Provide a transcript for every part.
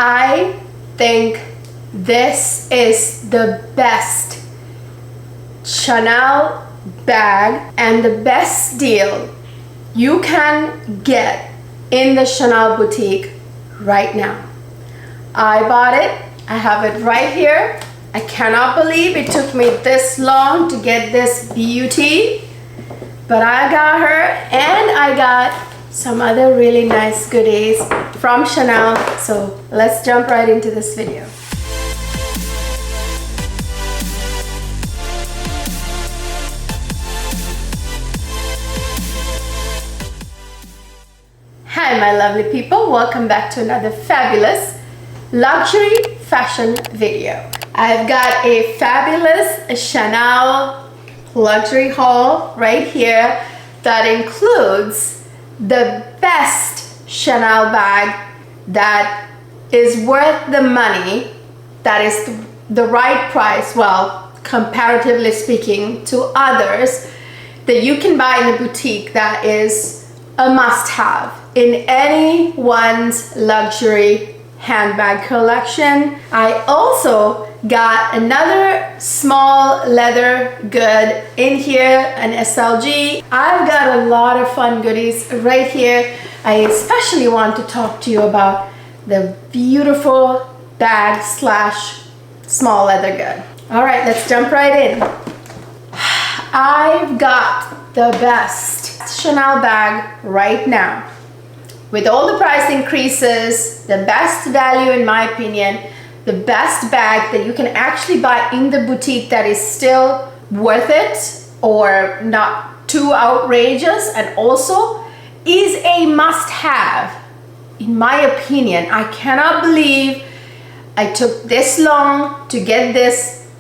I think this is the best Chanel bag and the best deal you can get in the Chanel boutique right now. I bought it. I have it right here. I cannot believe it took me this long to get this beauty, but I got her, and I got some other really nice goodies from Chanel. So let's jump right into this video. Hi my lovely people, welcome back to another fabulous luxury fashion video. I've got a fabulous Chanel luxury haul right here that includes the best Chanel bag that is worth the money, that is the right price, well, comparatively speaking to others that you can buy in a boutique, that is a must-have in anyone's luxury handbag collection. I also got another small leather good in here, an SLG. I've got a lot of fun goodies right here. I especially want to talk to you about the beautiful bag slash small leather good. All right, let's jump right in. I've got the best Chanel bag right now. With all the price increases, the best value in my opinion, the best bag that you can actually buy in the boutique that is still worth it or not too outrageous, and also is a must-have in my opinion. I cannot believe I took this long to get this,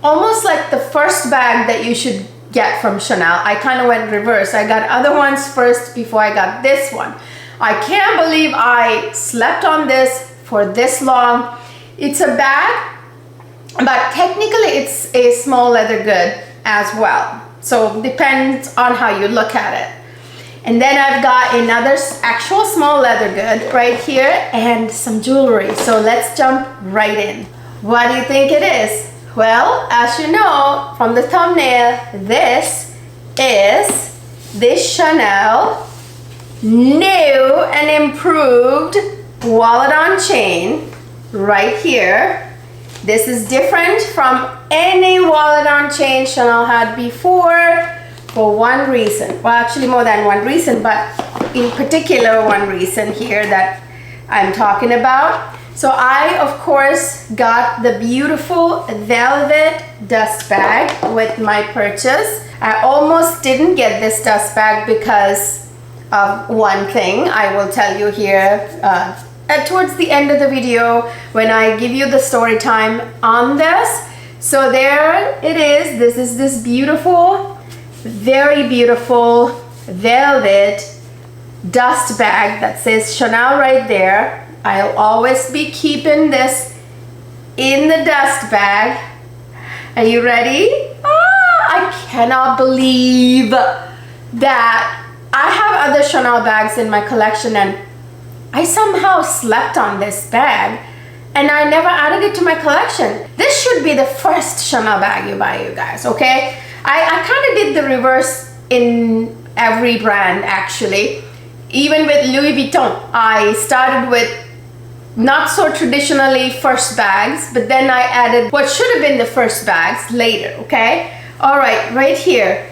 almost like the first bag that you should get from Chanel. I kind of went reverse. I got other ones first before I got this one. I can't believe I slept on this for this long. It's a bag, but technically it's a small leather good as well. So depends on how you look at it. And then I've got another actual small leather good right here and some jewelry. So let's jump right in. What do you think it is? Well, as you know from the thumbnail, this is the Chanel new and improved wallet on chain right here. This is different from any wallet on chain Chanel had before for one reason. Well, actually more than one reason, but in particular one reason here that I'm talking about. So I, of course, got the beautiful velvet dust bag with my purchase. I almost didn't get this dust bag because of one thing I will tell you here towards the end of the video when I give you the story time on this. So there it is. This is this beautiful, very beautiful velvet dust bag that says Chanel right there. I'll always be keeping this in the dust bag. Are you ready? I cannot believe that I have other Chanel bags in my collection and I somehow slept on this bag and I never added it to my collection. This should be the first Chanel bag you buy, you guys, okay? I kind of did the reverse in every brand actually. Even with Louis Vuitton, I started with not so traditionally first bags, but then I added what should have been the first bags later, okay? All right, right here.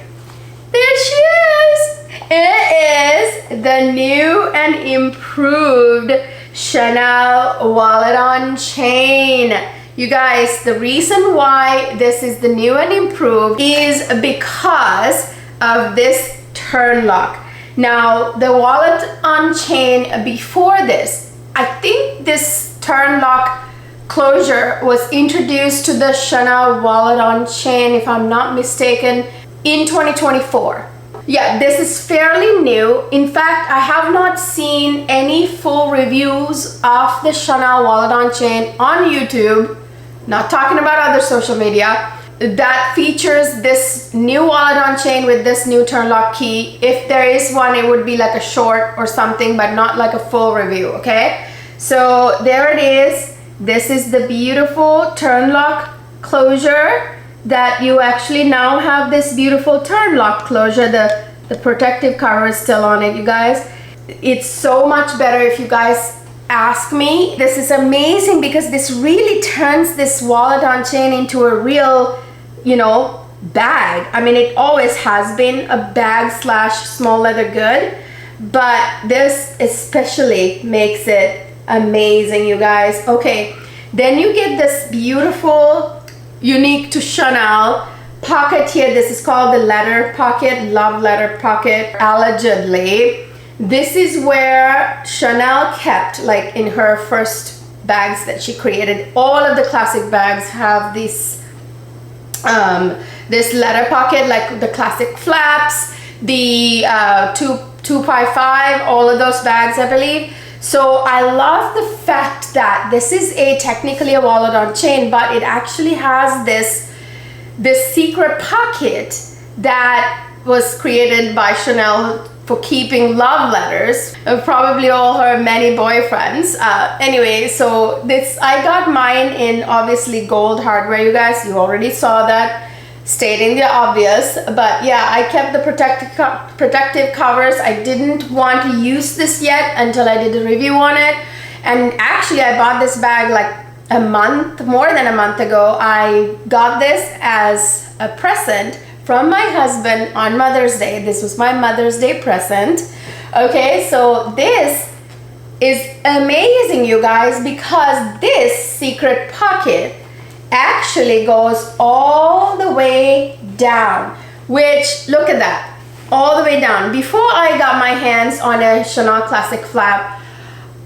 There she is. It is the new and improved Chanel wallet on chain. You guys, the reason why this is the new and improved is because of this turn lock. Now, the wallet on chain before this, I think this turn lock closure was introduced to the Chanel wallet on chain, if I'm not mistaken, in 2024. Yeah, this is fairly new. In fact, I have not seen any full reviews of the Chanel wallet on chain on YouTube, not talking about other social media, that features this new wallet on chain with this new turn lock key. If there is one, it would be like a short or something, but not like a full review, okay? So there it is. This is the beautiful turn lock closure that you actually now have this beautiful turn lock closure. The protective cover is still on it, you guys. It's so much better if you guys ask me. This is amazing because this really turns this wallet on chain into a real, you know, bag. I mean, it always has been a bag slash small leather good, but this especially makes it amazing, you guys. Okay, then you get this beautiful, unique to Chanel pocket here. This is called the letter pocket, love letter pocket, allegedly. This is where Chanel kept, like in her first bags that she created, all of the classic bags have this this letter pocket, like the classic flaps, the 2x5, all of those bags, I believe. So I love the fact that this is technically a wallet on chain, but it actually has this secret pocket that was created by Chanel for keeping love letters of probably all her many boyfriends. Anyway, so this, I got mine in obviously gold hardware, you guys. You already saw that, stating the obvious. But yeah, I kept the protective covers. I didn't want to use this yet until I did a review on it. And actually I bought this bag like more than a month ago. I got this as a present from my husband on Mother's Day. This was my Mother's Day present. Okay, so this is amazing, you guys, because this secret pocket actually goes all the way down, which, look at that, all the way down. Before I got my hands on a Chanel classic flap,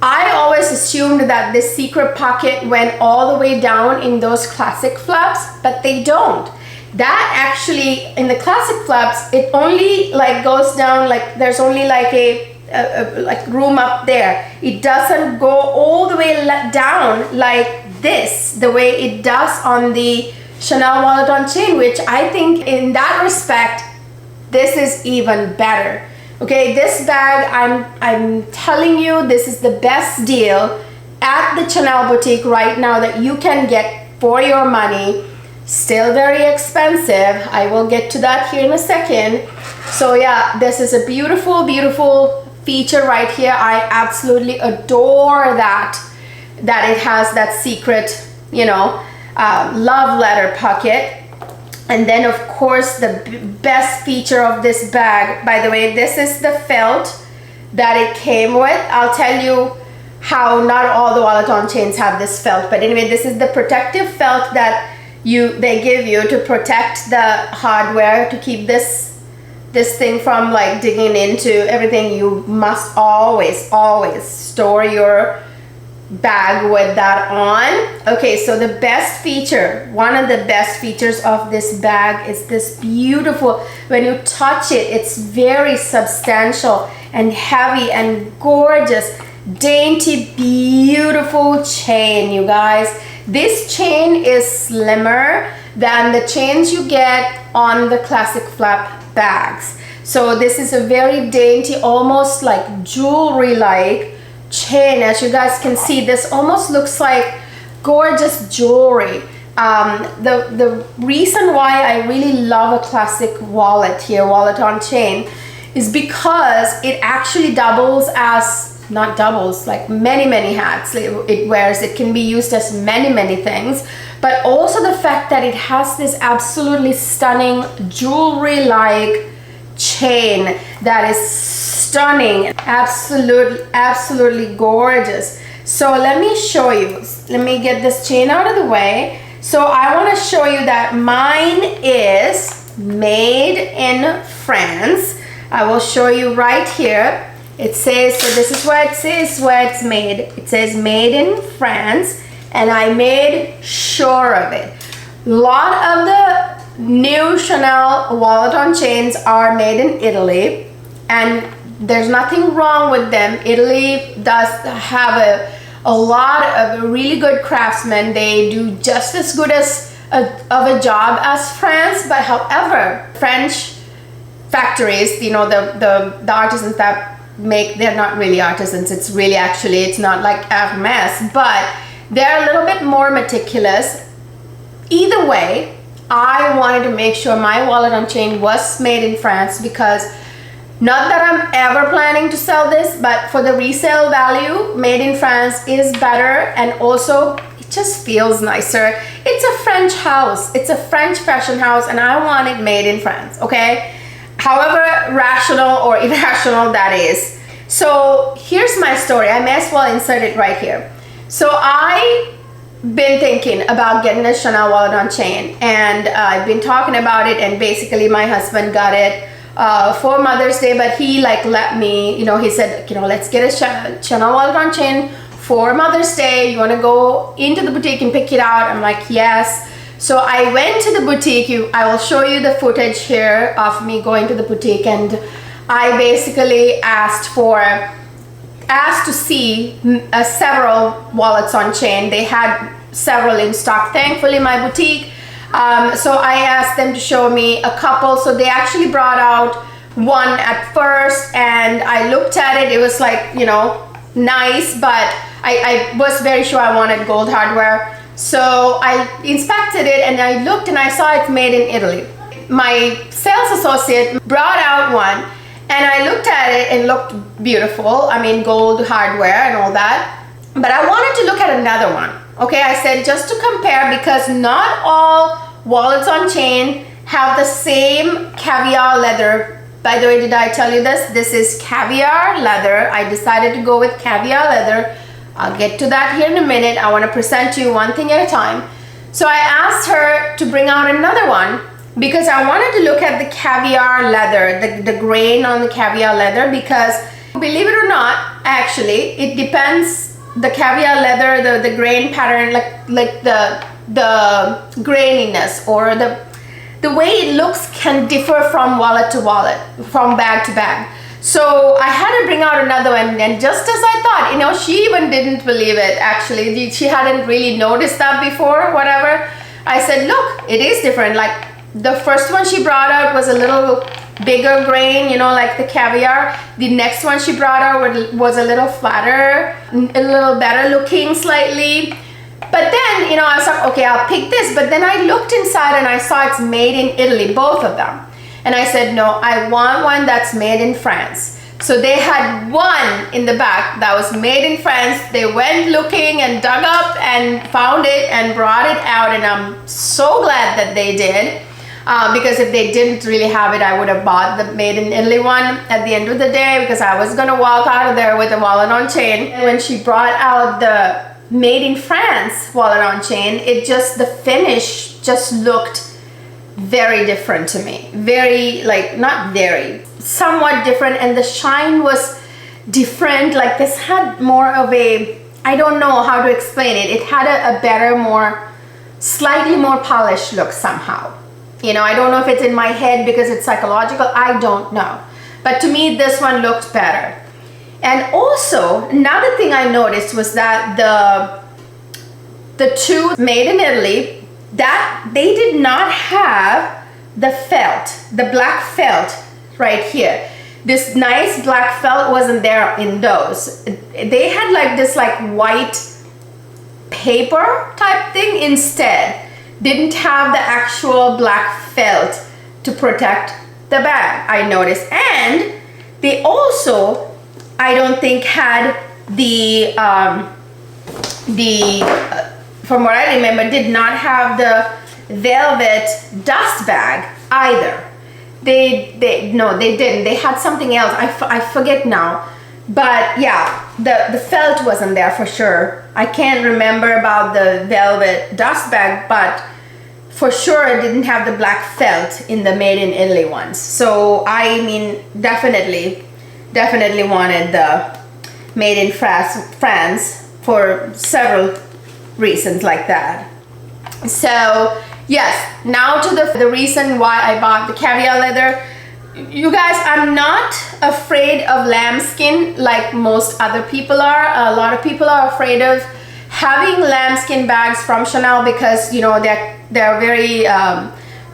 I always assumed that this secret pocket went all the way down in those classic flaps, but they don't. That actually, in the classic flaps, it only like goes down, like there's only like a like room up there. It doesn't go all the way down like this, the way it does on the Chanel wallet on chain, which I think in that respect, this is even better. Okay, this bag, I'm telling you, this is the best deal at the Chanel boutique right now that you can get for your money. Still very expensive. I will get to that here in a second. So yeah, this is a beautiful, beautiful feature right here. I absolutely adore that it has that secret, you know, love letter pocket. And then of course the best feature of this bag, by the way, this is the felt that it came with. I'll tell you how not all the wallet on chains have this felt, but anyway, this is the protective felt that they give you to protect the hardware, to keep this thing from like digging into everything. You must always store your bag with that on. Okay, so the best feature, one of the best features of this bag is this beautiful, when you touch it, it's very substantial and heavy and gorgeous, dainty, beautiful chain, you guys. This chain is slimmer than the chains you get on the classic flap bags. So this is a very dainty, almost like jewelry-like chain. As you guys can see, this almost looks like gorgeous jewelry. The reason why I really love a classic wallet here, wallet on chain, is because it actually doubles as, not doubles, like many hats it wears. It can be used as many things, but also the fact that it has this absolutely stunning jewelry-like chain that is stunning, absolutely gorgeous. So let me show you, let me get this chain out of the way. So I want to show you that mine is made in France. I will show you right here. It says, so this is what it says where it's made. It says made in France, and I made sure of it. A lot of the new Chanel wallet on chains are made in Italy, and there's nothing wrong with them. Italy does have a lot of really good craftsmen. They do just as good of a job as France, but however, French factories, you know, the artisans that they're not really artisans. It's really, actually, it's not like Hermes, but they're a little bit more meticulous. Either way, I wanted to make sure my wallet on chain was made in France, because not that I'm ever planning to sell this, but for the resale value, made in France is better, and also it just feels nicer. It's a French house, it's a French fashion house, and I want it made in France, okay? However rational or irrational that is. So here's my story. I may as well insert it right here. So I've been thinking about getting a Chanel wallet on chain, and I've been talking about it, and basically my husband got it for Mother's Day, but he like let me, you know, he said, you know, let's get a Chanel wallet on chain for Mother's Day. You want to go into the boutique and pick it out? I'm like, yes. So I went to the boutique. I will show you the footage here of me going to the boutique, and I basically asked to see several wallets on chain. They had several in stock, thankfully, my boutique. So I asked them to show me a couple. So they actually brought out one at first, and I looked at it. It was like, you know, nice, but I was very sure I wanted gold hardware. So I inspected it, and I looked, and I saw it's made in Italy. My sales associate brought out one, and I looked at it and looked beautiful. I mean, gold hardware and all that. But I wanted to look at another one. Okay, I said just to compare, because not all wallets on chain have the same Caviar leather. By the way, did I tell you this? This is Caviar leather. I decided to go with Caviar leather. I'll get to that here in a minute. I want to present to you one thing at a time. So I asked her to bring out another one, because I wanted to look at the Caviar leather, the grain on the Caviar leather, because believe it or not, actually, it depends. The Caviar leather, the grain pattern, like the graininess or the way it looks can differ from wallet to wallet, from bag to bag. So I had to bring out another one, and just as I thought, you know, she even didn't believe it. Actually, she hadn't really noticed that before, whatever. I said, look, it is different. Like the first one she brought out was a little bigger grain, you know, like the Caviar. The next one she brought out was a little flatter, a little better looking slightly. But then, you know, I was like, okay, I'll pick this. But then I looked inside and I saw it's made in Italy, both of them. And I said, no, I want one that's made in France. So they had one in the back that was made in France. They went looking and dug up and found it and brought it out. And I'm so glad that they did. Because if they didn't really have it, I would have bought the made in Italy one at the end of the day, because I was gonna walk out of there with a wallet on chain. And when she brought out the made in France wallet on chain, the finish just looked very different to me. Very, like, not very, somewhat different, and the shine was different. Like this had more of a, I don't know how to explain it. It had a better, slightly more polished look somehow. You know, I don't know if it's in my head because it's psychological, I don't know. But to me, this one looked better. And also, another thing I noticed was that the two made in Italy, that they did not have the felt, the black felt right here. This nice black felt wasn't there in those. They had like this like white paper type thing instead. Didn't have the actual black felt to protect the bag, I noticed. And they also, I don't think, had from what I remember, did not have the velvet dust bag either. No, they didn't. They had something else. I forget now. But yeah, the felt wasn't there for sure. I can't remember about the velvet dust bag, but for sure it didn't have the black felt in the made in Italy ones. So I mean, definitely wanted the made in France for several reasons like that. So yes, now to the reason why I bought the Caviar leather. You guys, I'm not afraid of lambskin like most other people are. A lot of people are afraid of having lambskin bags from Chanel because, you know, they're very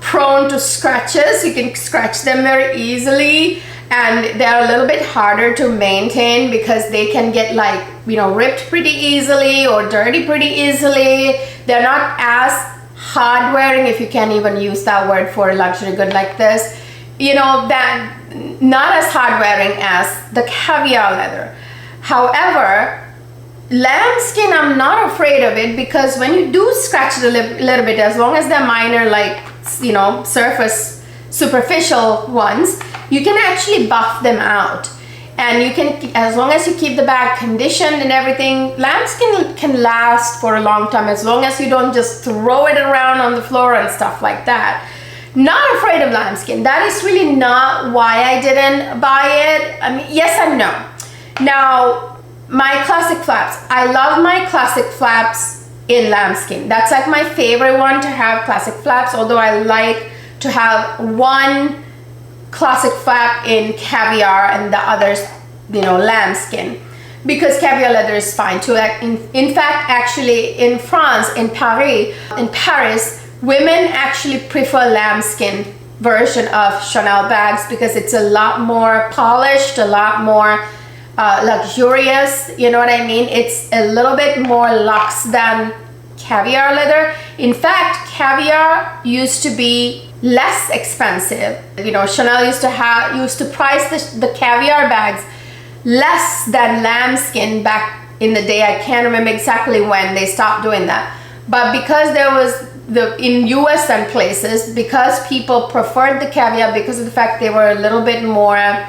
prone to scratches. You can scratch them very easily, and they're a little bit harder to maintain because they can get like, you know, ripped pretty easily or dirty pretty easily. They're not as hard wearing, if you can even use that word for a luxury good like this, you know, that not as hard wearing as the Caviar leather. However, lambskin, I'm not afraid of it, because when you do scratch it a little bit, as long as they're minor, like, you know, surface superficial ones, you can actually buff them out. And you can, as long as you keep the bag conditioned and everything, lambskin can last for a long time, as long as you don't just throw it around on the floor and stuff like that. Not afraid of lambskin. That is really not why I didn't buy it. I mean, yes and no. Now, my classic flaps. I love my classic flaps in lambskin. That's like my favorite one to have, classic flaps, although I like to have one classic flap in Caviar and the others, you know, lambskin, because Caviar leather is fine too. Like in fact, actually in France, in Paris, women actually prefer lambskin version of Chanel bags because it's a lot more polished, a lot more luxurious, you know what I mean? It's a little bit more luxe than Caviar leather. In fact, Caviar used to be less expensive. You know, Chanel used to price the Caviar bags less than lambskin back in the day. I can't remember exactly when they stopped doing that. But because there was in US and places, because people preferred the Caviar because of the fact they were a little bit more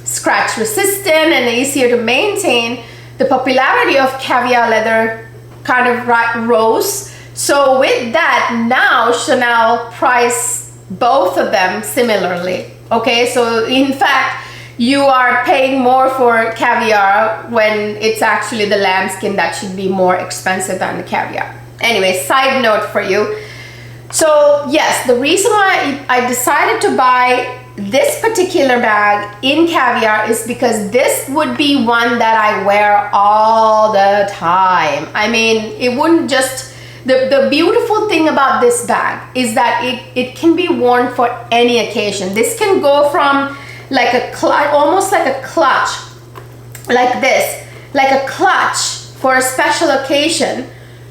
scratch resistant and easier to maintain, the popularity of Caviar leather kind of rose. So with that, now Chanel price both of them similarly. Okay, so in fact, you are paying more for Caviar when it's actually the lambskin that should be more expensive than the Caviar. Anyway, side note for you. So yes, the reason why I decided to buy this particular bag in Caviar is because this would be one that I wear all the time. I mean, it wouldn't just, the beautiful thing about this bag is that it can be worn for any occasion. This can go from like a clutch, almost like a clutch, like this, like a clutch for a special occasion,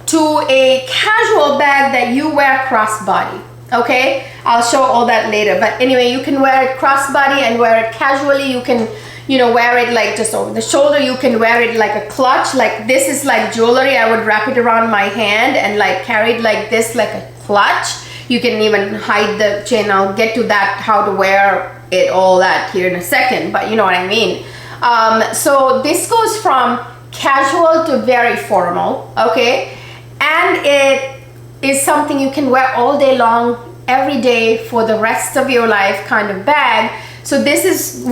to a casual bag that you wear crossbody. Okay, I'll show all that later, but anyway, you can wear it crossbody and wear it casually. You can, you know, wear it like just over the shoulder. You can wear it like a clutch. Like this is like jewelry. I would wrap it around my hand and like carry it like this, like a clutch. You can even hide the chain. I'll get to that, how to wear it, all that here in a second, but you know what I mean. So this goes from casual to very formal, okay? And it is something you can wear all day long, every day for the rest of your life kind of bag. So this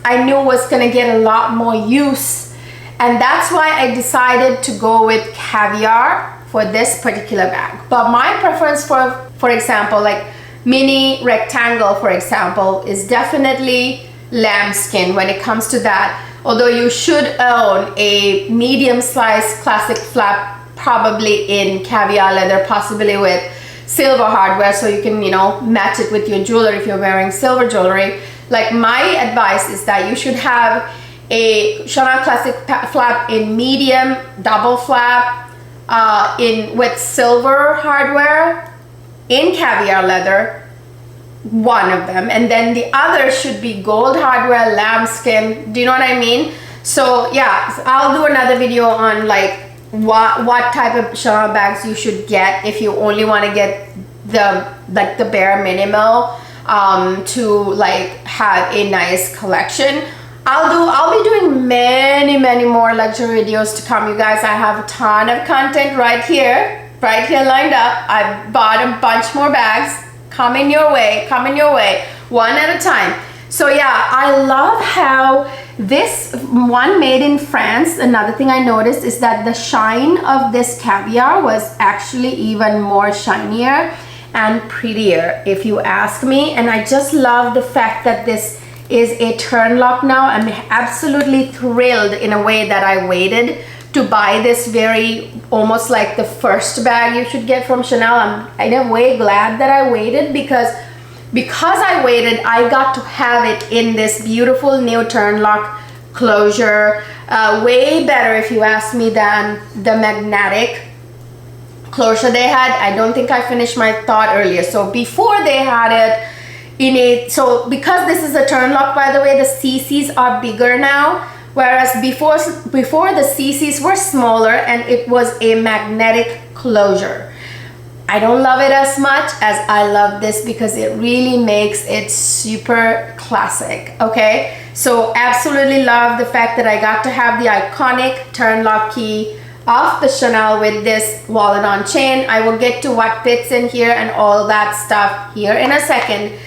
I knew was gonna get a lot more use, and that's why I decided to go with Caviar for this particular bag. But my preference for example, like mini rectangle, for example, is definitely lambskin when it comes to that. Although you should own a medium size classic flap, probably in Caviar leather, possibly with silver hardware, so you can, you know, match it with your jewelry if you're wearing silver jewelry. Like my advice is that you should have a Chanel classic flap in medium double flap with silver hardware in Caviar leather, one of them, and then the other should be gold hardware, lambskin. Do you know what I mean? So yeah, I'll do another video on like what type of Chanel bags you should get if you only want to get the bare minimal to like have a nice collection. I'll be doing many more luxury videos to come, you guys. I have a ton of content right here lined up. I bought a bunch more bags coming your way, one at a time. So yeah, I love how this one made in France. Another thing I noticed is that the shine of this Caviar was actually even more shinier and prettier, if you ask me. And I just love the fact that this is a turn lock now. I'm absolutely thrilled in a way that I waited to buy this, very almost like the first bag you should get from Chanel. I'm in a way glad that I waited, because because I waited, I got to have it in this beautiful new turn lock closure. Way better, if you ask me, than the magnetic closure they had. I don't think I finished my thought earlier. So before they had it in a, so because this is a turn lock, by the way, the CCs are bigger now, whereas before the CCs were smaller and it was a magnetic closure. I don't love it as much as I love this because it really makes it super classic. Okay, so absolutely love the fact that I got to have the iconic turn lock key of the Chanel with this wallet on chain. I will get to what fits in here and all that stuff here in a second.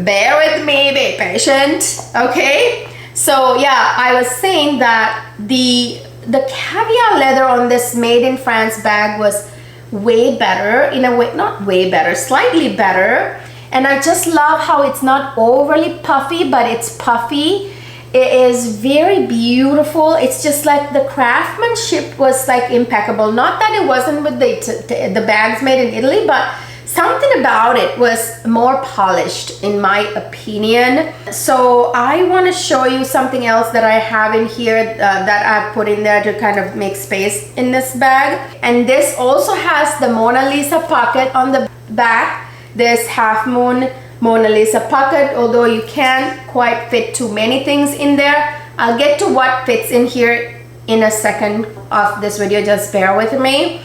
Bear with me, be patient. Okay, so yeah, I was saying that the caviar leather on this made in France bag was way better, in a way, not way better, slightly better. And I just love how it's not overly puffy, but it's puffy. It is very beautiful. It's just like the craftsmanship was like impeccable. Not that it wasn't with the bags made in Italy, but something about it was more polished in my opinion. So I want to show you something else that I have in here that I've put in there to kind of make space in this bag. And this also has the Mona Lisa pocket on the back. This half moon Mona Lisa pocket, although you can't quite fit too many things in there. I'll get to what fits in here in a second of this video, just bear with me.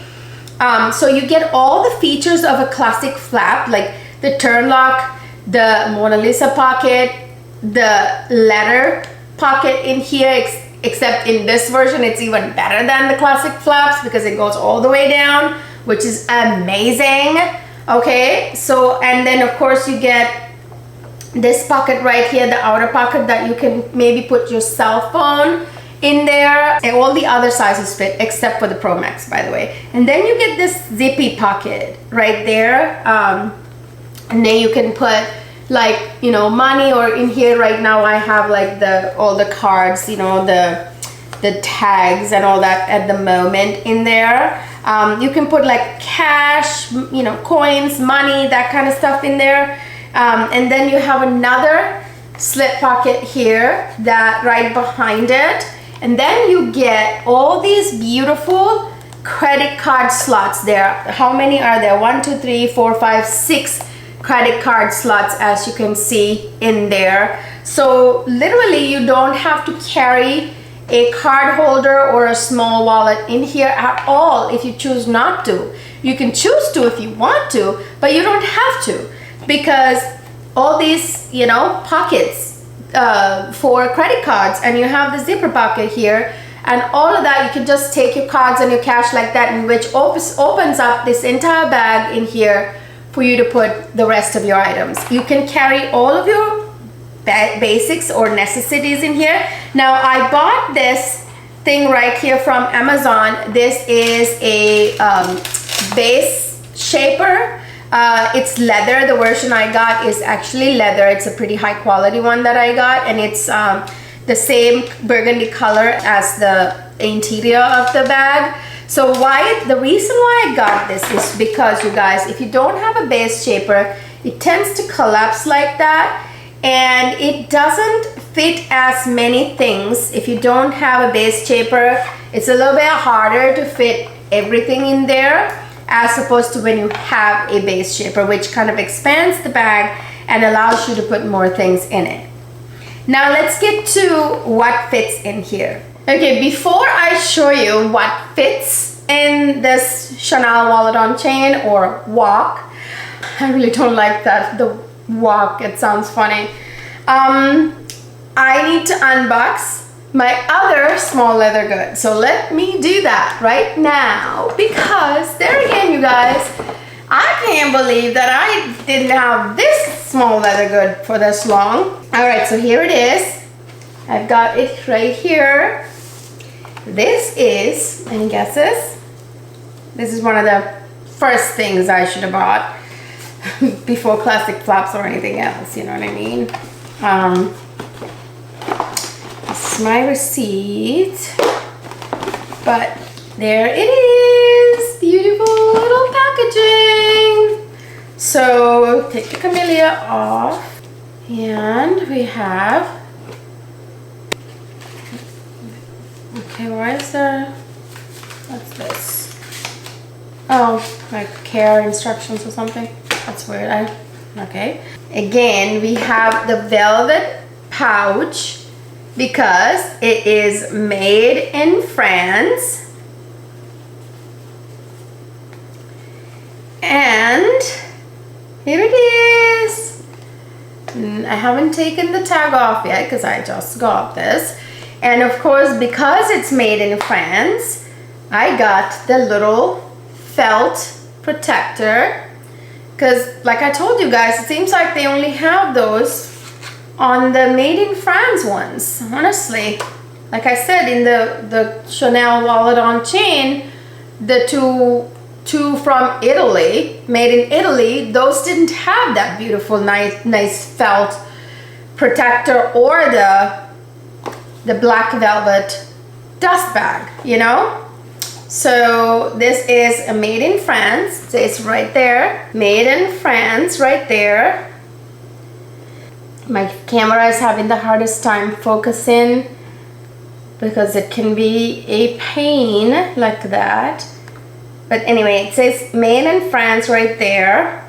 So you get all the features of a classic flap, like the turn lock, the Mona Lisa pocket, the leather pocket in here, except in this version it's even better than the classic flaps because it goes all the way down, which is amazing. Okay, so and then of course you get this pocket right here, the outer pocket that you can maybe put your cell phone in there, and all the other sizes fit except for the Pro Max, by the way. And then you get this zippy pocket right there, and then you can put like, you know, money, or in here right now I have like all the cards, you know, the tags and all that at the moment in there. You can put like cash, you know, coins, money, that kind of stuff in there. And then you have another slip pocket here that right behind it. And then you get all these beautiful credit card slots there. How many are there? 1, 2, 3, 4, 5, 6 credit card slots, as you can see in there. So literally you don't have to carry a card holder or a small wallet in here at all if you choose not to. You can choose to if you want to, but you don't have to, because all these, you know, pockets for credit cards, and you have the zipper pocket here, and all of that, you can just take your cards and your cash like that, and which opens up this entire bag in here for you to put the rest of your items. You can carry all of your basics or necessities in here. Now I bought this thing right here from Amazon. This is a base shaper. It's leather. The version I got is actually leather. It's a pretty high quality one that I got, and it's the same burgundy color as the interior of the bag. So the reason why I got this is because, you guys, if you don't have a base shaper, it tends to collapse like that, and it doesn't fit as many things. If you don't have a base shaper, it's a little bit harder to fit everything in there, as opposed to when you have a base shaper, which kind of expands the bag and allows you to put more things in it. Now let's get to what fits in here. Okay, before I show you what fits in this Chanel wallet on chain, or WOC, I really don't like that, the WOC, it sounds funny. I need to unbox my other small leather good. So let me do that right now, because there again, you guys, I can't believe that I didn't have this small leather good for this long. All right, so here it is. I've got it right here. This is, any guesses? This is one of the first things I should have bought before classic flaps or anything else, you know what I mean? This is my receipt, but there it is, beautiful little packaging. So take the camellia off, and we have, okay, where's the, what's this? Oh, like care instructions or something. That's weird. Okay. Again, we have the velvet pouch because it is made in France. And here it is. I haven't taken the tag off yet because I just got this. And of course, because it's made in France, I got the little felt protector. Because like I told you guys, it seems like they only have those on the made in France ones. Honestly, like I said, in the Chanel wallet on chain, the two from Italy, made in Italy, those didn't have that beautiful nice felt protector or the black velvet dust bag, you know. So this is a made in France. It's right there, made in France, right there. My camera is having the hardest time focusing because it can be a pain like that. But anyway, it says made in France right there.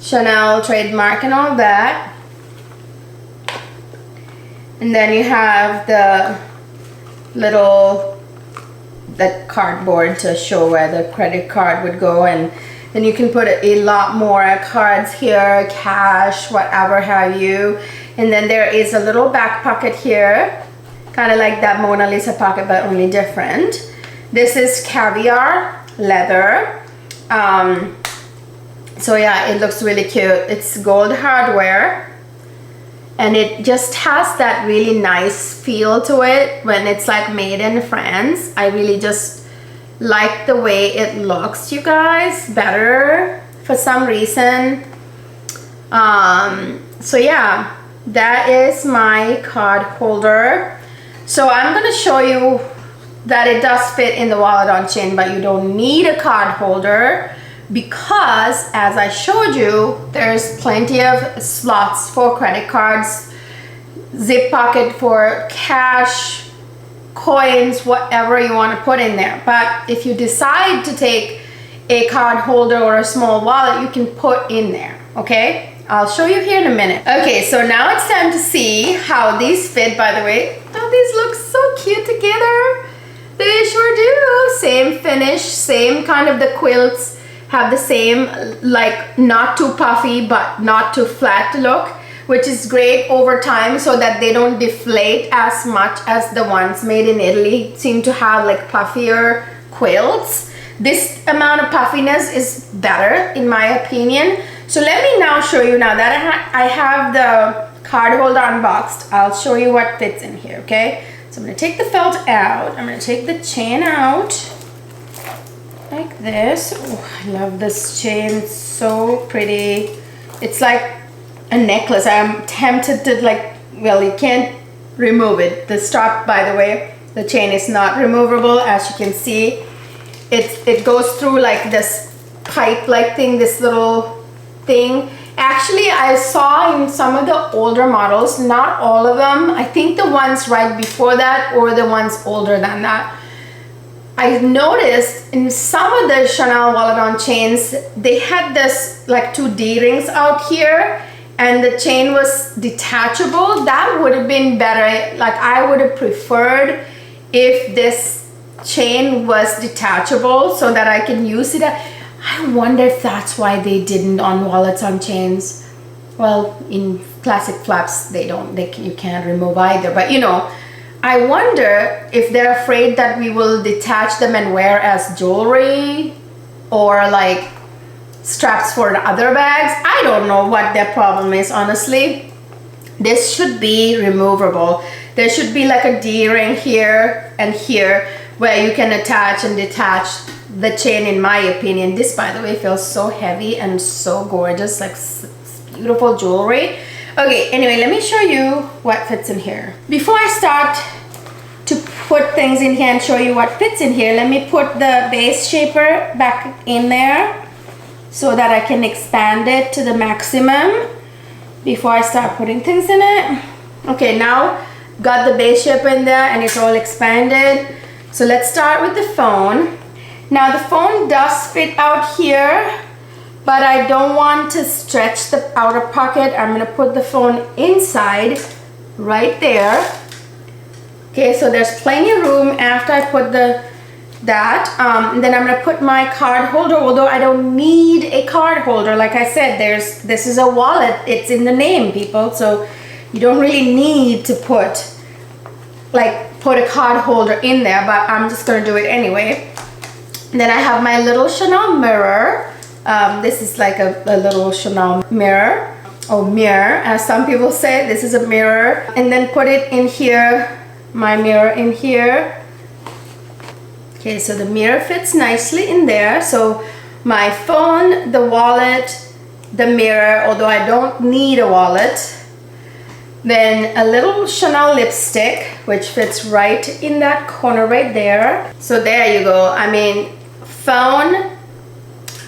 Chanel trademark and all that. And then you have the little, the cardboard to show where the credit card would go, and then you can put a lot more cards here, cash, whatever have you. And then there is a little back pocket here, kind of like that Mona Lisa pocket but only different. This is Caviar leather. So yeah, it looks really cute. It's gold hardware, and it just has that really nice feel to it when it's like made in France. I really just like the way it looks, you guys, better for some reason. So yeah, that is my card holder. So I'm gonna show you that it does fit in the wallet on chain, but you don't need a card holder because, as I showed you, there's plenty of slots for credit cards, zip pocket for cash, coins, whatever you want to put in there. But if you decide to take a card holder or a small wallet, you can put in there, okay? I'll show you here in a minute. Okay, so now it's time to see how these fit, by the way. Oh, these look so cute together. They sure do. Same finish, same kind of, the quilts have the same, like not too puffy but not too flat look, which is great over time so that they don't deflate as much as the ones made in Italy seem to have like puffier quilts. This amount of puffiness is better in my opinion. So let me now show you, now that I have the card holder unboxed, I'll show you what fits in here, okay? So I'm gonna take the felt out, I'm gonna take the chain out, like this. Oh, I love this chain, it's so pretty. It's like a necklace. I'm tempted to like, well, you can't remove it. The strap, by the way, the chain is not removable, as you can see. It goes through like this pipe like thing, this little thing. Actually, I saw in some of the older models, not all of them, I think the ones right before that or the ones older than that, I noticed in some of the Chanel wallet on chains, they had this like 2 D-rings out here and the chain was detachable. That would have been better. Like I would have preferred if this chain was detachable so that I can use it. I wonder if that's why they didn't on wallets on chains. Well, in classic flaps, you can't remove either. But you know, I wonder if they're afraid that we will detach them and wear as jewelry or like straps for the other bags. I don't know what their problem is, honestly. This should be removable. There should be like a D-ring here and here where you can attach and detach the chain, in my opinion. This, by the way, feels so heavy and so gorgeous, like beautiful jewelry. Okay, anyway, let me show you what fits in here. Before I start to put things in here and show you what fits in here, let me put the base shaper back in there. so that I can expand it to the maximum before I start putting things in it. Okay, now got the base shape in there and it's all expanded. So let's start with the phone. Now the phone does fit out here, but I don't want to stretch the outer pocket. I'm gonna put the phone inside right there. Okay, so there's plenty of room after I put and then I'm gonna put my card holder, although I don't need a card holder. Like I said, this is a wallet. It's in the name, people, so you don't really need to put a card holder in there, but I'm just gonna do it anyway. And then I have my little Chanel mirror. This is like a little Chanel mirror, or mirror, as some people say. This is a mirror. And then put it in here, my mirror in here. Okay, so the mirror fits nicely in there. So my phone, the wallet, the mirror, although I don't need a wallet. Then a little Chanel lipstick, which fits right in that corner right there. So there you go. I mean, phone,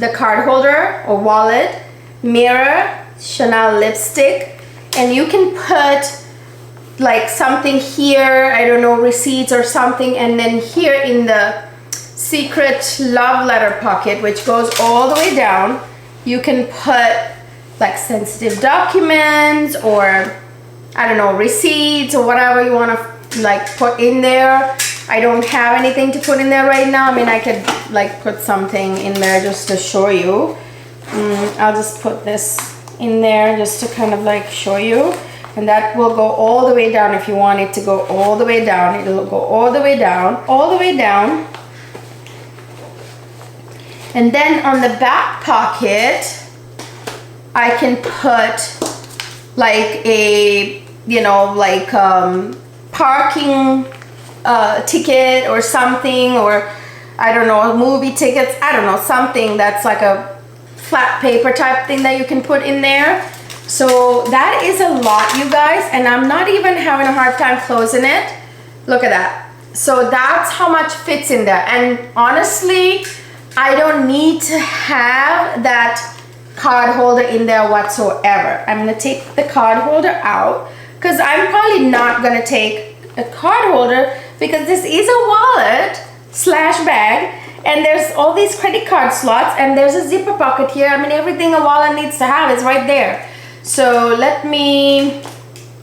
the card holder or wallet, mirror, Chanel lipstick, and you can put like something here, I don't know, receipts or something, and then here in the secret love letter pocket, which goes all the way down, you can put like sensitive documents or I don't know, receipts or whatever you want to like put in there. I don't have anything to put in there right now. I mean, I could like put something in there just to show you. I'll just put this in there just to kind of like show you. And that will go all the way down. If you want it to go all the way down, it'll go all the way down, all the way down. And then on the back pocket, I can put like a, you know, like parking ticket or something, or I don't know, movie tickets, I don't know, something that's like a flat paper type thing that you can put in there. So that is a lot, you guys, and I'm not even having a hard time closing it. Look at that. So that's how much fits in there. And honestly, I don't need to have that card holder in there whatsoever. I'm gonna take the card holder out because I'm probably not gonna take a card holder because this is a wallet slash bag, and there's all these credit card slots, and there's a zipper pocket here. I mean, everything a wallet needs to have is right there. So let me,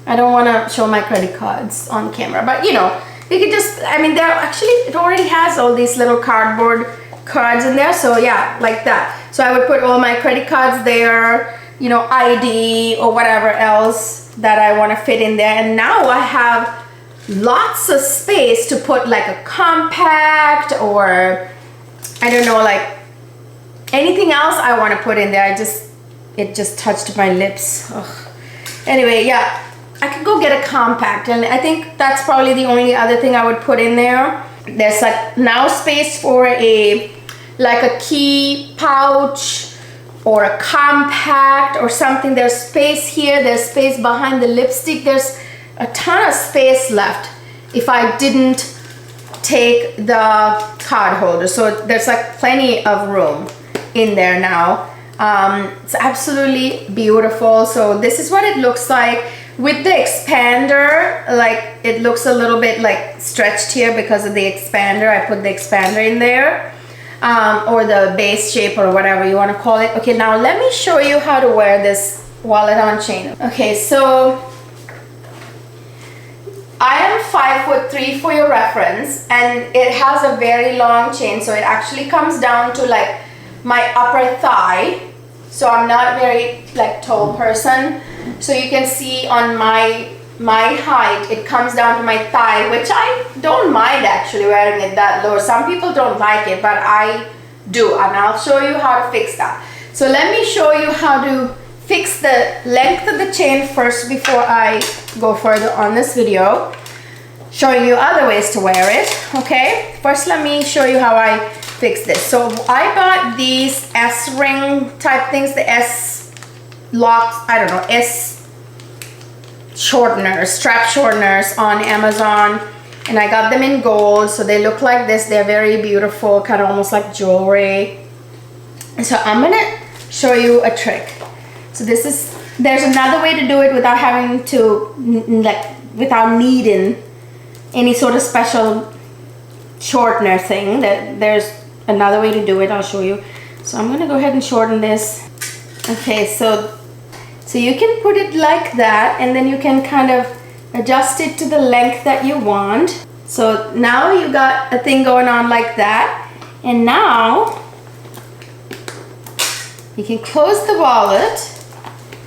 I don't want to show my credit cards on camera, but you know, you could just, I mean, there actually, it already has all these little cardboard cards in there. So yeah, like that. So I would put all my credit cards there, you know, ID or whatever else that I want to fit in there. And now I have lots of space to put like a compact or I don't know, like anything else I want to put in there. It just touched my lips. Ugh. Anyway, yeah, I could go get a compact, and I think that's probably the only other thing I would put in there. There's like now space for a like a key pouch or a compact or something. There's space here, there's space behind the lipstick, there's a ton of space left if I didn't take the card holder. So there's like plenty of room in there now. It's absolutely beautiful. So this is what it looks like with the expander. Like it looks a little bit like stretched here because of the expander. I put the expander in there, or the base shape or whatever you want to call it. Okay, now let me show you how to wear this wallet on chain. Okay, so I am 5'3" for your reference, and it has a very long chain, so it actually comes down to like my upper thigh. So I'm not a very like tall person, so you can see on my height it comes down to my thigh, which I don't mind actually wearing it that low. Some people don't like it, but I do, and I'll show you how to fix that. So let me show you how to fix the length of the chain first before I go further on this video, showing you other ways to wear it. Okay, first let me show you how I fix this. So I bought these S-ring type things, the S locks, I don't know, S shorteners, strap shorteners on Amazon, and I got them in gold, so they look like this. They're very beautiful, kind of almost like jewelry. So I'm gonna show you a trick. So there's another way to do it without having to, without needing any sort of special shortener thing. There's another way to do it. I'll show you. So I'm gonna go ahead and shorten this. Okay, so you can put it like that, and then you can kind of adjust it to the length that you want. So now you got a thing going on like that, and now you can close the wallet,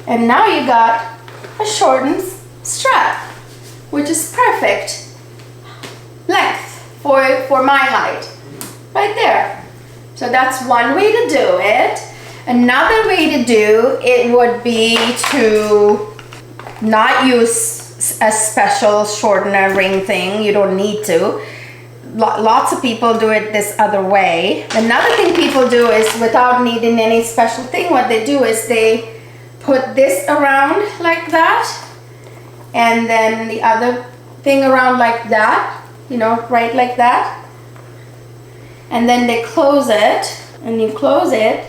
and now you got a shortened strap, which is perfect length for my height, right there. So that's one way to do it. Another way to do it would be to not use a special shortener ring thing. You don't need to. Lots of people do it this other way. Another thing people do is, without needing any special thing, what they do is they put this around like that, and then the other thing around like that, you know, right like that. And then they close it, and you close it,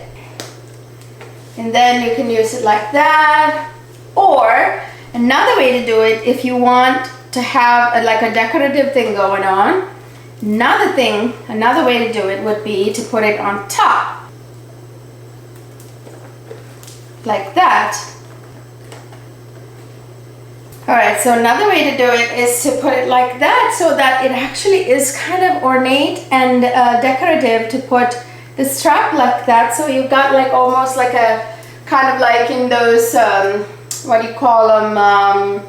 and then you can use it like that. Or another way to do it, if you want to have like a decorative thing going on, another way to do it would be to put it on top like that. Alright, so another way to do it is to put it like that, so that it actually is kind of ornate and decorative, to put the strap like that. So you've got like almost like a kind of like in those what do you call them,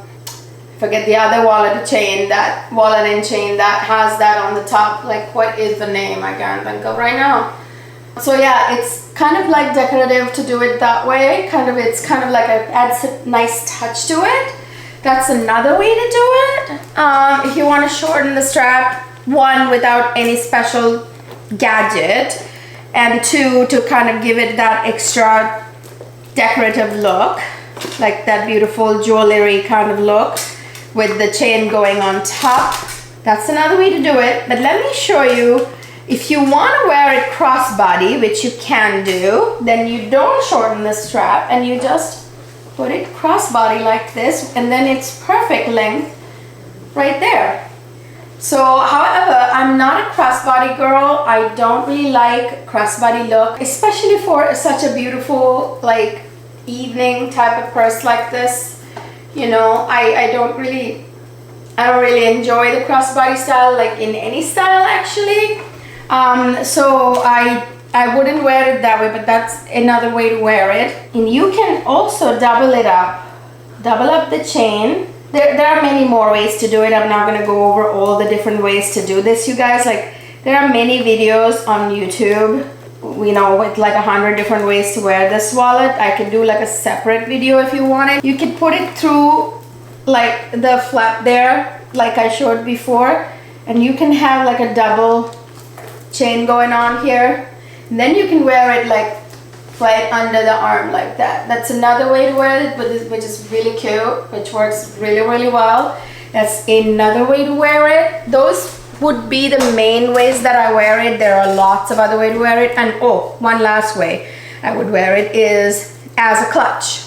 forget the other wallet chain, that wallet and chain that has that on the top. Like, what is the name? I can't think of right now. So yeah, it's kind of like decorative to do it that way. It's kind of like adds a nice touch to it. That's another way to do it. If you want to shorten the strap, one, without any special gadget, and two, to kind of give it that extra decorative look, like that beautiful jewelry kind of look with the chain going on top. That's another way to do it. But let me show you, if you want to wear it crossbody, which you can do, then you don't shorten the strap and you just put it crossbody like this, and then it's perfect length right there. So, however, I'm not a crossbody girl. I don't really like crossbody look, especially for such a beautiful, like, evening type of purse like this. You know, I don't really enjoy the crossbody style, like in any style actually. So I wouldn't wear it that way, but that's another way to wear it. And you can also double it up. Double up the chain. There are many more ways to do it. I'm not going to go over all the different ways to do this, you guys. Like, there are many videos on YouTube, you know, with like 100 different ways to wear this wallet. I can do like a separate video if you want it. You can put it through like the flap there, like I showed before, and you can have like a double chain going on here. And then you can wear it like right under the arm like that. That's another way to wear it, which is really cute, which works really, really well. That's another way to wear it. Those would be the main ways that I wear it. There are lots of other ways to wear it. And oh, one last way I would wear it is as a clutch.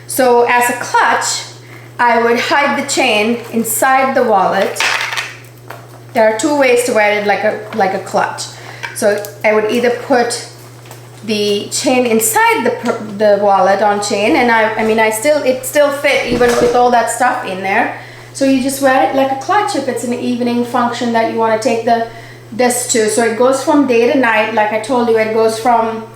So as a clutch, I would hide the chain inside the wallet. There are two ways to wear it like a clutch. So I would either put the chain inside the wallet on chain, and it still fit even with all that stuff in there. So you just wear it like a clutch if it's an evening function that you want to take this to. So it goes from day to night, like I told you. It goes from,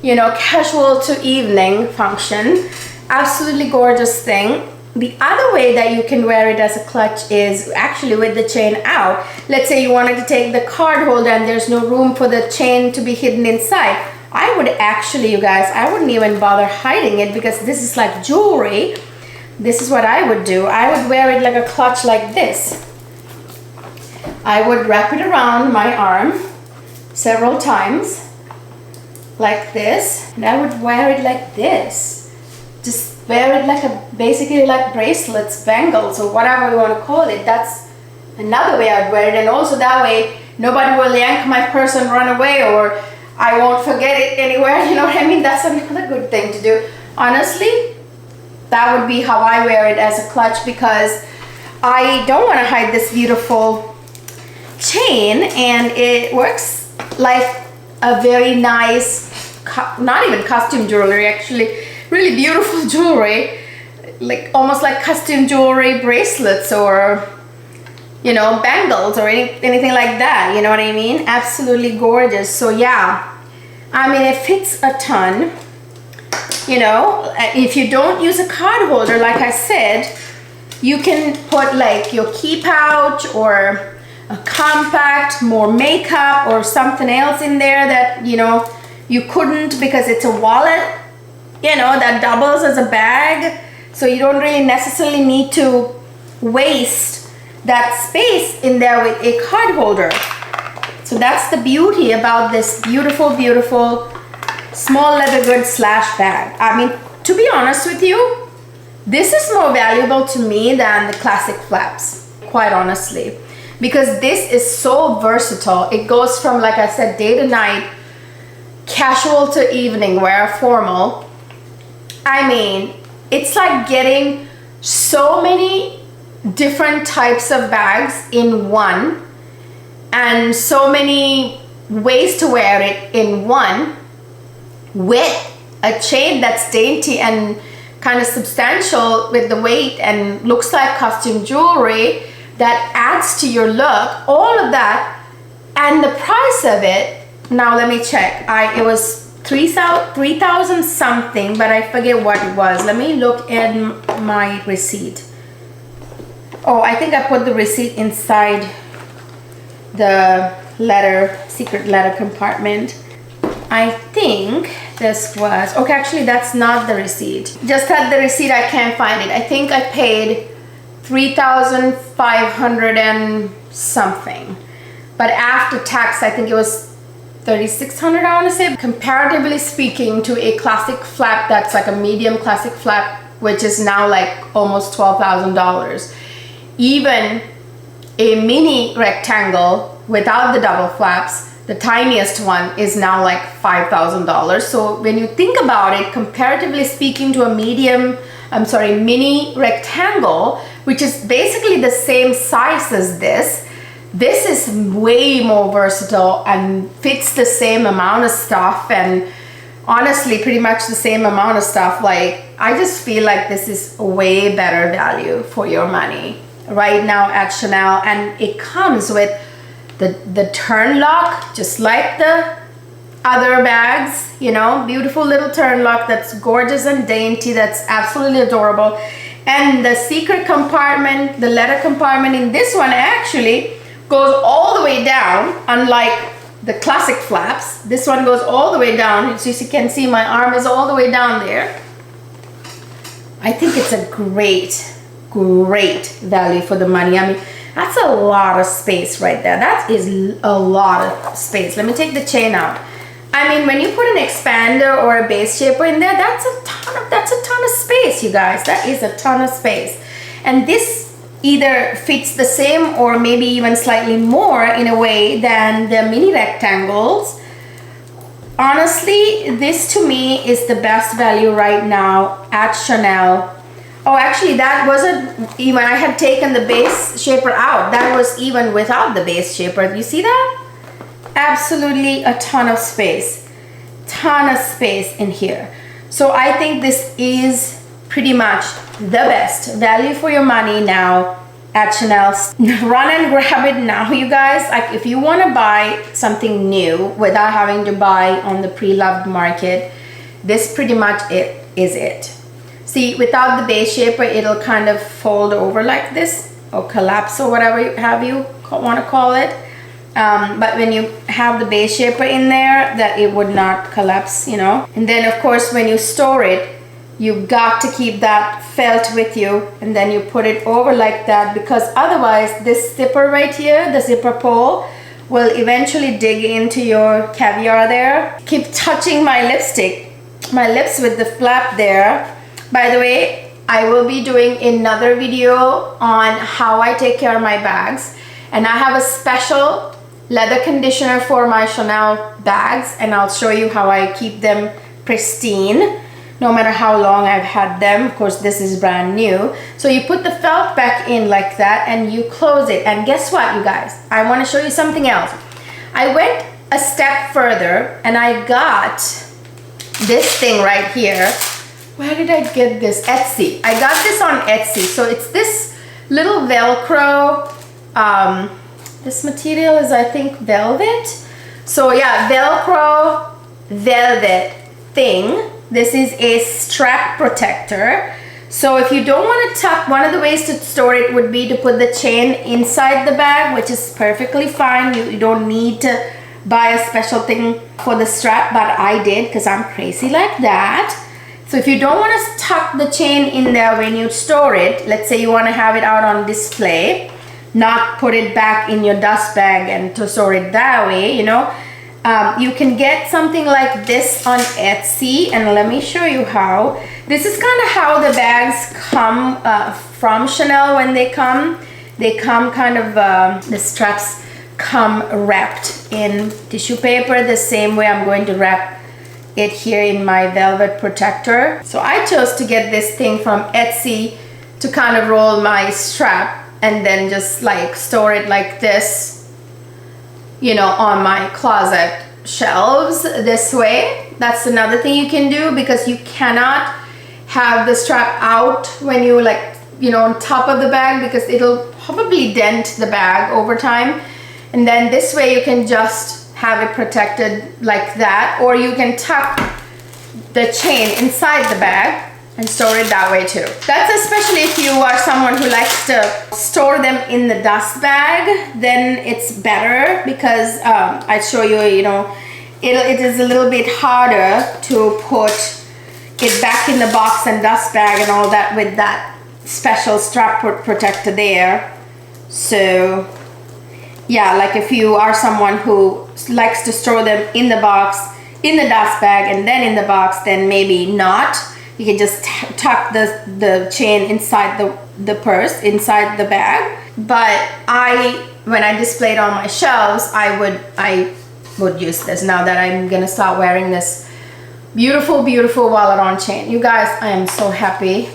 you know, casual to evening function. Absolutely gorgeous thing. The other way that you can wear it as a clutch is actually with the chain out. Let's say you wanted to take the card holder and there's no room for the chain to be hidden inside. I would actually, you guys, I wouldn't even bother hiding it, because this is like jewelry. This is what I would do. I would wear it like a clutch like this. I would wrap it around my arm several times like this, and I would wear it like this. Just wear it like basically like bracelets, bangles, or whatever you want to call it. That's another way I'd wear it. And also that way nobody will yank my purse and run away, or I won't forget it anywhere, you know what I mean? That's another good thing to do. Honestly, that would be how I wear it as a clutch, because I don't want to hide this beautiful chain, and it works like a very nice, not even costume jewelry, actually, really beautiful jewelry, like almost like costume jewelry bracelets, or you know, bangles, or anything like that, you know what I mean? Absolutely gorgeous. So yeah, I mean, it fits a ton. You know, if you don't use a card holder, like I said, you can put like your key pouch or a compact, more makeup or something else in there that, you know, you couldn't, because it's a wallet, you know, that doubles as a bag. So you don't really necessarily need to waste that space in there with a card holder. So that's the beauty about this beautiful, beautiful small leather goods slash bag. I mean, to be honest with you, this is more valuable to me than the classic flaps, quite honestly, because this is so versatile. It goes from, like I said, day to night, casual to evening wear, formal. I mean, it's like getting so many different types of bags in one, and so many ways to wear it in one, with a chain that's dainty and kind of substantial with the weight and looks like costume jewelry that adds to your look, all of that. And the price of it, now let me check, it was 3,000 something, but I forget what it was. Let me look at my receipt. Oh, I think I put the receipt inside the secret letter compartment. I think this was, okay, actually that's not the receipt. Just had the receipt, I can't find it. I think I paid 3,500 and something. But after tax, I think it was 3,600, I want to say. Comparatively speaking to a classic flap that's like a medium classic flap, which is now like almost $12,000. Even a mini rectangle without the double flaps, the tiniest one, is now like $5,000. So when you think about it, comparatively speaking to a mini rectangle, which is basically the same size as this is way more versatile and fits the same amount of stuff, and honestly pretty much the same amount of stuff. Like, I just feel like this is a way better value for your money right now at Chanel. And it comes with the turn lock, just like the other bags, you know, beautiful little turn lock that's gorgeous and dainty, that's absolutely adorable. And the secret compartment, the letter compartment in this one actually goes all the way down, unlike the classic flaps. This one goes all the way down. So you can see my arm is all the way down there. I think it's a great value for the money. I mean, that's a lot of space right there. That is a lot of space. Let me take the chain out. I mean, when you put an expander or a base shaper in there, that's a ton of space, you guys. That is a ton of space. And this either fits the same or maybe even slightly more in a way than the mini rectangles. Honestly, this to me is the best value right now at Chanel. Oh, actually, that wasn't even, I had taken the base shaper out. That was even without the base shaper. You see that? Absolutely a ton of space. Ton of space in here. So I think this is pretty much the best value for your money now at Chanel. Run and grab it now, you guys. Like, if you want to buy something new without having to buy on the pre-loved market, this pretty much is it. See, without the base shaper, it'll kind of fold over like this, or collapse, or whatever you want to call it. But when you have the base shaper in there, that it would not collapse, you know. And then of course, when you store it, you've got to keep that felt with you, and then you put it over like that, because otherwise this zipper right here, the zipper pole, will eventually dig into your Caviar there. Keep touching my lips with the flap there. By the way, I will be doing another video on how I take care of my bags, and I have a special leather conditioner for my Chanel bags, and I'll show you how I keep them pristine no matter how long I've had them. Of course, this is brand new. So you put the felt back in like that and you close it. And guess what, you guys? I want to show you something else. I went a step further and I got this thing right here. Where did I get this? Etsy. I got this on Etsy. So it's this little Velcro. This material is, I think, velvet. So yeah, Velcro velvet thing. This is a strap protector. So if you don't want to tuck, one of the ways to store it would be to put the chain inside the bag, which is perfectly fine. You don't need to buy a special thing for the strap, but I did because I'm crazy like that. So if you don't want to tuck the chain in there when you store it, let's say you want to have it out on display, not put it back in your dust bag and to store it that way, you know, you can get something like this on Etsy, and let me show you how. This is kind of how the bags come from Chanel when they come. They come kind of, the straps come wrapped in tissue paper the same way I'm going to wrap it here in my velvet protector. So I chose to get this thing from Etsy to kind of roll my strap and then just like store it like this, you know, on my closet shelves this way. That's another thing you can do, because you cannot have the strap out when you like, you know, on top of the bag, because it'll probably dent the bag over time. And then this way you can just have it protected like that, or you can tuck the chain inside the bag and store it that way too. That's especially if you are someone who likes to store them in the dust bag, then it's better, because I show you, you know, it is a little bit harder to put it back in the box and dust bag and all that with that special strap protector there. So yeah, like if you are someone who likes to store them in the box, in the dust bag, and then in the box, then maybe not. You can just tuck the chain inside the purse, inside the bag. But when I displayed on my shelves, I would use this now that I'm gonna start wearing this beautiful, beautiful wallet on chain. You guys, I am so happy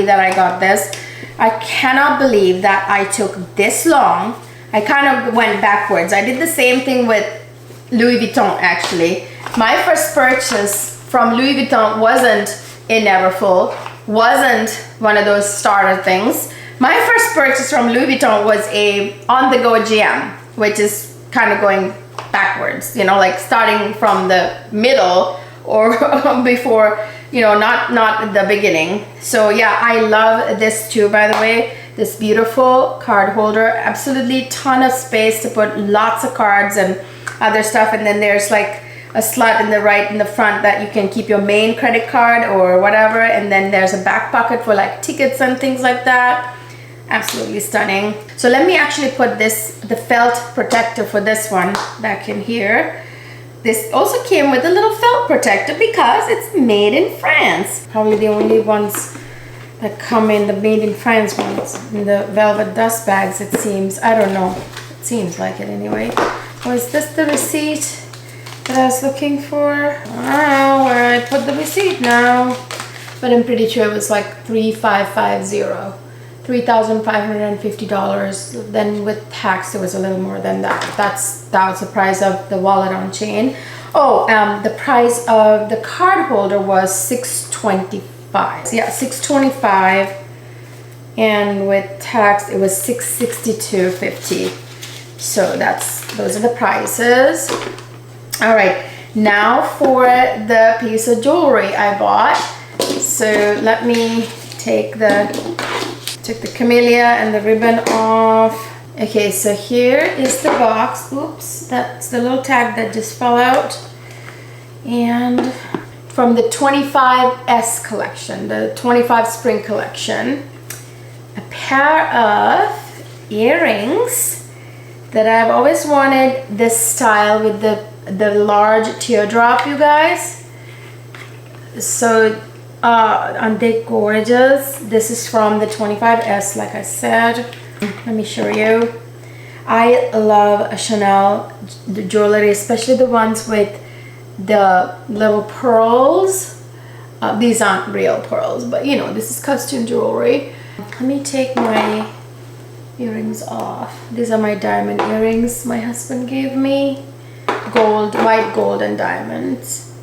that I got this. I cannot believe that I took this long. I kind of went backwards. I did the same thing with Louis Vuitton actually. My first purchase from Louis Vuitton wasn't a Neverfull, wasn't one of those starter things. My first purchase from Louis Vuitton was a on-the-go GM, which is kind of going backwards, you know, like starting from the middle or before, you know, not the beginning. So yeah, I love this too, by the way. This beautiful card holder, absolutely ton of space to put lots of cards and other stuff. And then there's like a slot in the front that you can keep your main credit card or whatever. And then there's a back pocket for like tickets and things like that. Absolutely stunning. So let me actually put the felt protector for this one back in here. This also came with a little felt protector because it's made in France. Probably the only ones that come in the made in France ones, in the velvet dust bags, it seems. I don't know. It seems like it anyway. Was this the receipt that I was looking for? I don't know where I put the receipt now, but I'm pretty sure it was like $3,550. $3,550. Then with tax it was a little more than that. That was the price of the wallet on chain. Oh, the price of the card holder was $625. Yeah, $625, and with tax it was $662.50. So those are the prices. All right, now for the piece of jewelry I bought. So let me take the camellia and the ribbon off. Okay, so here is the box. Oops, that's the little tag that just fell out. And from the 25S collection, the 25 spring collection, a pair of earrings that I've always wanted, this style with the large teardrop, you guys. So aren't they gorgeous? This is from the 25S, like I said. Let me show you. I love Chanel jewelry, especially the ones with the little pearls. These aren't real pearls, but you know, this is costume jewelry. Let me take my earrings off. These are my diamond earrings my husband gave me. Gold, white gold and diamonds.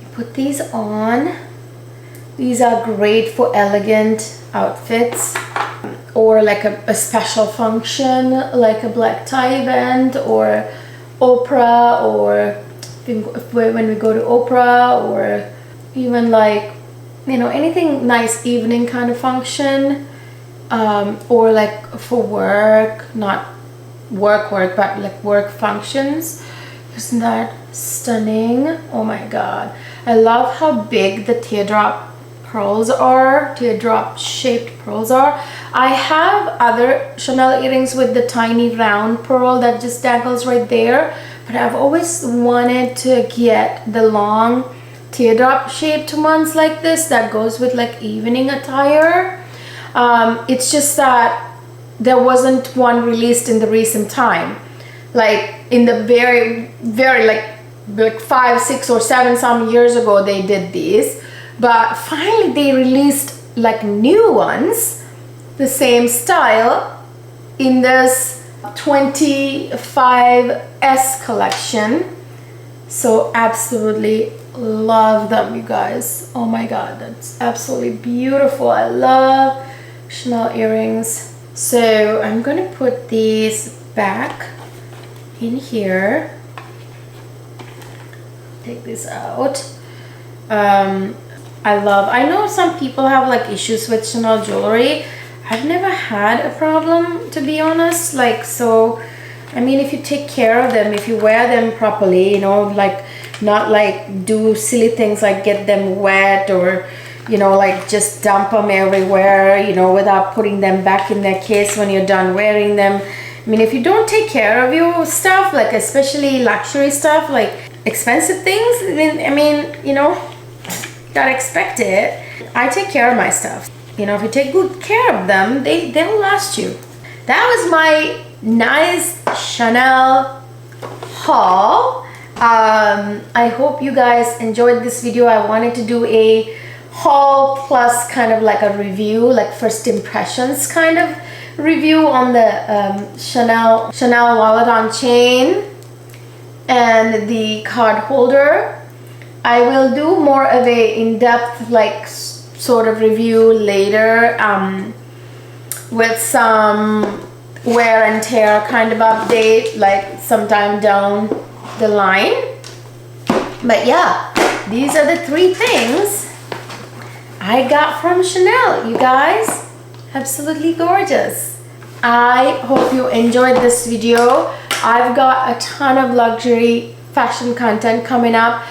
You put these on. These are great for elegant outfits or like a special function, like a black tie event or opera, or when we go to opera, or even like, you know, anything nice evening kind of function, or like for work, not work but like work functions. Isn't that stunning? Oh my god, I love how big the teardrop pearls are, teardrop shaped pearls are. I have other Chanel earrings with the tiny round pearl that just dangles right there, but I've always wanted to get the long teardrop shaped ones like this that goes with like evening attire. It's just that there wasn't one released in the recent time, like in the very like 5, 6 or 7 some years ago they did these, but finally they released like new ones, the same style, in this 25S collection. So absolutely love them, you guys. Oh my god, that's absolutely beautiful. I love Chanel earrings. So I'm gonna put these back in here. Take this out. I know some people have like issues with Chanel jewelry. I've never had a problem, to be honest. Like, so I mean, if you take care of them, if you wear them properly, you know, like not like do silly things like get them wet, or you know, like just dump them everywhere, you know, without putting them back in their case when you're done wearing them. I mean, if you don't take care of your stuff, like especially luxury stuff, like expensive things, I mean, you know, gotta expect it. I take care of my stuff. You know, if you take good care of them, they'll last you. That was my nice Chanel haul. I hope you guys enjoyed this video. I wanted to do a haul plus kind of like a review, like first impressions kind of review on the Chanel wallet on chain and the card holder. I will do more of a in-depth like sort of review later, with some wear and tear kind of update, like sometime down the line. But yeah, these are the 3 things I got from Chanel, you guys. Absolutely gorgeous. I hope you enjoyed this video. I've got a ton of luxury fashion content coming up.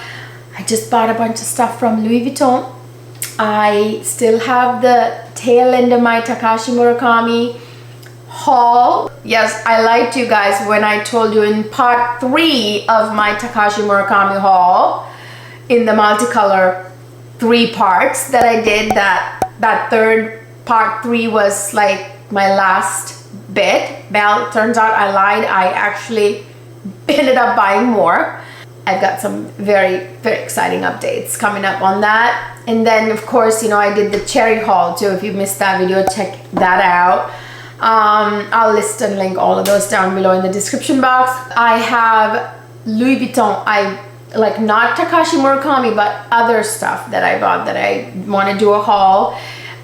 I just bought a bunch of stuff from Louis Vuitton. I still have the tail end of my Takashi Murakami haul. Yes, I lied to you guys when I told you in part 3 of my Takashi Murakami haul, in the multicolor 3 parts that I did, that third part 3 was like my last bit. Well, turns out I lied. I actually ended up buying more. I've got some very, very exciting updates coming up on that. And then of course, you know, I did the cherry haul too. If you missed that video, check that out. I'll list and link all of those down below in the description box. I have Louis Vuitton, like not Takashi Murakami, but other stuff that I bought that I want to do a haul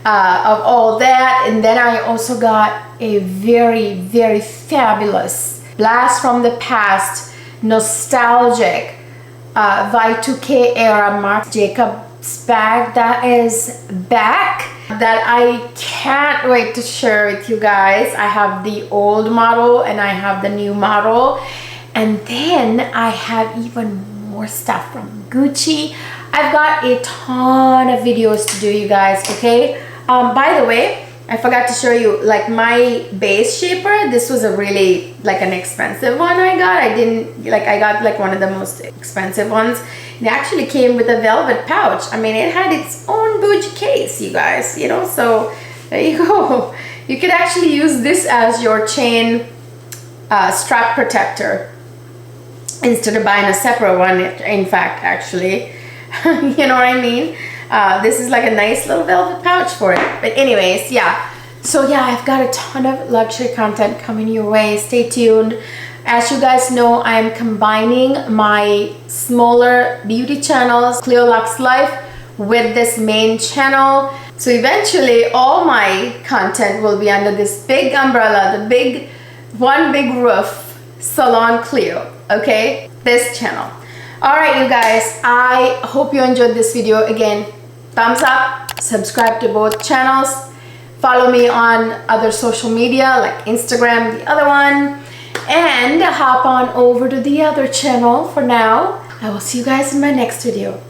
of all that. And then I also got a very, very fabulous blast from the past, nostalgic Y2K era Marc Jacobs bag that is back, that I can't wait to share with you guys. I have the old model and I have the new model, and then I have even more stuff from Gucci. I've got a ton of videos to do, you guys, okay? By the way, I forgot to show you like my base shaper. This was a really like an expensive one I got. I got like one of the most expensive ones. It actually came with a velvet pouch. I mean, it had its own bougie case, you guys, you know, so there you go. You could actually use this as your chain strap protector instead of buying a separate one, in fact, actually. You know what I mean? This is like a nice little velvet pouch for it. But anyways, yeah. So yeah, I've got a ton of luxury content coming your way. Stay tuned. As you guys know, I'm combining my smaller beauty channels, Cleo Luxe Life, with this main channel. So eventually all my content will be under this big umbrella, the big, one big roof, Salon Cleo, okay? This channel. All right, you guys, I hope you enjoyed this video. Again, thumbs up, subscribe to both channels, follow me on other social media like Instagram, the other one, and hop on over to the other channel for now. I will see you guys in my next video.